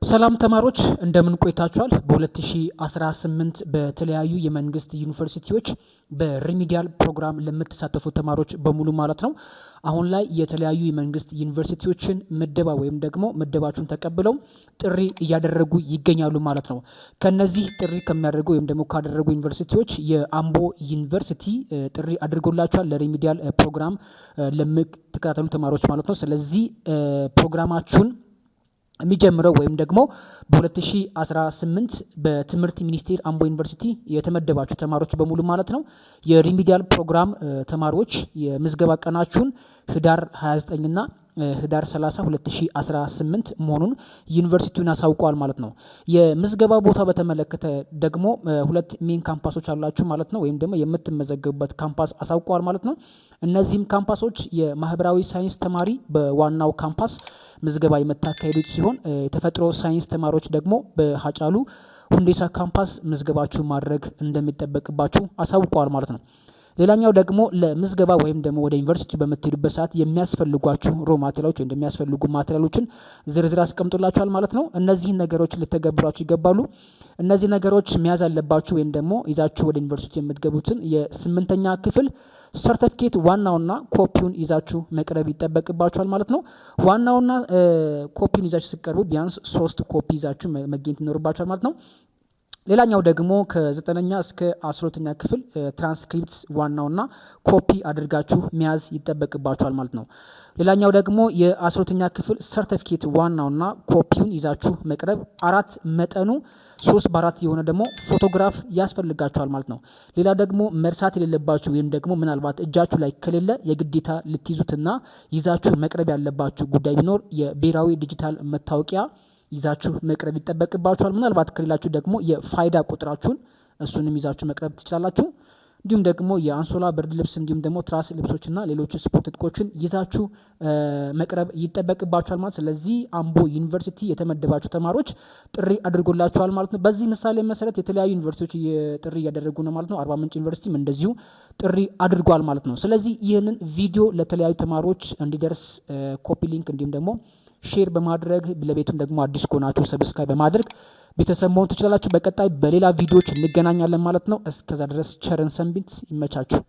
ሰላም ተማሪዎች እንደምን ቆይታችኋል? በ2018 በተለያዩ የመንግስት ዩኒቨርሲቲዎች በሪሚዲያል ፕሮግራም ለምትሳተፉ ተማሪዎች በሙሉ ማለት ነው አሁን ላይ የተለያዩ የመንግስት ዩኒቨርሲቲዎችን ምደባ ወይም ደግሞ ምደባችሁን ተቀብለው ጥሪ እያደረጉ ይገኛሉ ማለት ነው። ከነዚህ ጥሪ ከሚያደርጉ ወይም ደግሞ ካደረጉ ዩኒቨርሲቲዎች የአምቦ ዩኒቨርሲቲ ጥሪ አድርጎላችኋል ለሪሚዲያል ፕሮግራም ለምትከታተሉ ተማሪዎች ማለት ነው። ስለዚህ ፕሮግራማችሁን የሚጀምረው ወይም ደግሞ በ2018 በትምህርት ሚኒስቴር አምቦ ዩኒቨርሲቲ የተመደባችሁ ተማሪዎች በሙሉ ማለት ነው የሪሚዲያል ፕሮግራም ተማሪዎች የምዝገባ ቀናችሁን ህዳር 29 እና ህዳር 30 2018 መሆኑን ዩኒቨርሲቲውን አሳውቋል ማለት ነው። የምዝገባ ቦታ በተመለከተ ደግሞ ሁለት ሜን ካምፓሶች አላችሁ ማለት ነው ወይም ደግሞ የምትመዘገቡበት ካምፓስ አሳውቋል ማለት ነው። እነዚህም ካምፓሶች የማህበራዊ ሳይንስ ተማሪ በዋናው ካምፓስ ምዝገባ የምታካሂዱት ሲሆን የተፈጥሮ ሳይንስ ተማሪዎች ደግሞ በሀጫሉ ሁንዴሳ ካምፓስ ምዝገባችሁ ማድረግ እንደሚጠበቅባችሁ አሳውቀዋል ማለት ነው። ሌላኛው ደግሞ ለምዝገባ ወይም ደግሞ ወደ ዩኒቨርሲቲ በምትሄዱበት ሰዓት የሚያስፈልጓችሁ ሮ ማቴሪያሎች ወይም የሚያስፈልጉ ማቴሪያሎችን ዝርዝር አስቀምጦላችኋል ማለት ነው። እነዚህን ነገሮች ልትተገብሯችሁ ይገባሉ። እነዚህ ነገሮች መያዝ አለባችሁ ወይም ደግሞ ይዛችሁ ወደ ዩኒቨርሲቲ የምትገቡትን የስምንተኛ ክፍል ሰርቲፊኬት ዋናውና ኮፒውን ይዛችሁ መቅረብ ይጠበቅባችኋል ማለት ነው። ዋናውና ኮፒውን ይዛችሁ ሲቀርቡ ቢያንስ 3 ኮፒ ይዛችሁ መገኘት ይኖርባችኋል ማለት ነው። ሌላኛው ደግሞ ከ9ኛ እስከ 12ኛ ክፍል ትራንስክሪፕት ዋናውና ኮፒ አድርጋችሁ መያዝ ይጠበቅባችኋል ማለት ነው። ሌላኛው ደግሞ የ12ኛ ክፍል ሰርቲፊኬት ዋናውና ኮፒውን ይዛችሁ መቅረብ 4 መጠኑ 3/4 የሆነ ደግሞ ፎቶግራፍ ያስፈልጋችኋል ማለት ነው። ሌላ ደግሞ መርሳት የሌለባችሁ ወይም ደግሞ ምናልባት እጃችሁ ላይ ከሌለ የግዴታ ልትይዙትና ይዛችሁ መቅረብ ያለባችሁ ጉዳይ ቢኖር የብሔራዊ ዲጂታል መታወቂያ ይዛችሁ መቅረብ ይጠበቅባችኋል። ምናልባት ከሌላችሁ ደግሞ የፋይዳ ቁጥራችሁን እሱንም ይዛችሁ መቅረብ ትችላላችሁ። እንዲሁም ደግሞ የአንሶላ ብርድ ልብስ እንዲሁም ደግሞ ትራስ ልብሶችና ሌሎች ስፖርት ትጥቆችን ይዛችሁ መቅረብ ይጠበቅባችኋል ማለት። ስለዚህ አምቦ ዩኒቨርሲቲ የተመደባችሁ ተማሪዎች ጥሪ አድርጎላችኋል ማለት ነው። በዚህ ምሳሌ መሰረት የተለያዩ ዩኒቨርሲቲዎች ጥሪ እያደረጉ ነው ማለት ነው። አርባ ምንጭ ዩኒቨርሲቲም እንደዚሁ ጥሪ አድርጓል ማለት ነው። ስለዚህ ይህንን ቪዲዮ ለተለያዩ ተማሪዎች እንዲደርስ ኮፒ ሊንክ እንዲሁም ደግሞ ሼር በማድረግ ለቤቱም ደግሞ አዲስ ከሆናችሁ ሰብስክራይብ በማድረግ ቤተሰብ መሆን ትችላላችሁ። በቀጣይ በሌላ ቪዲዮዎች እንገናኛለን ማለት ነው። እስከዛ ድረስ ቸርን ሰንብት። ይመቻችሁ።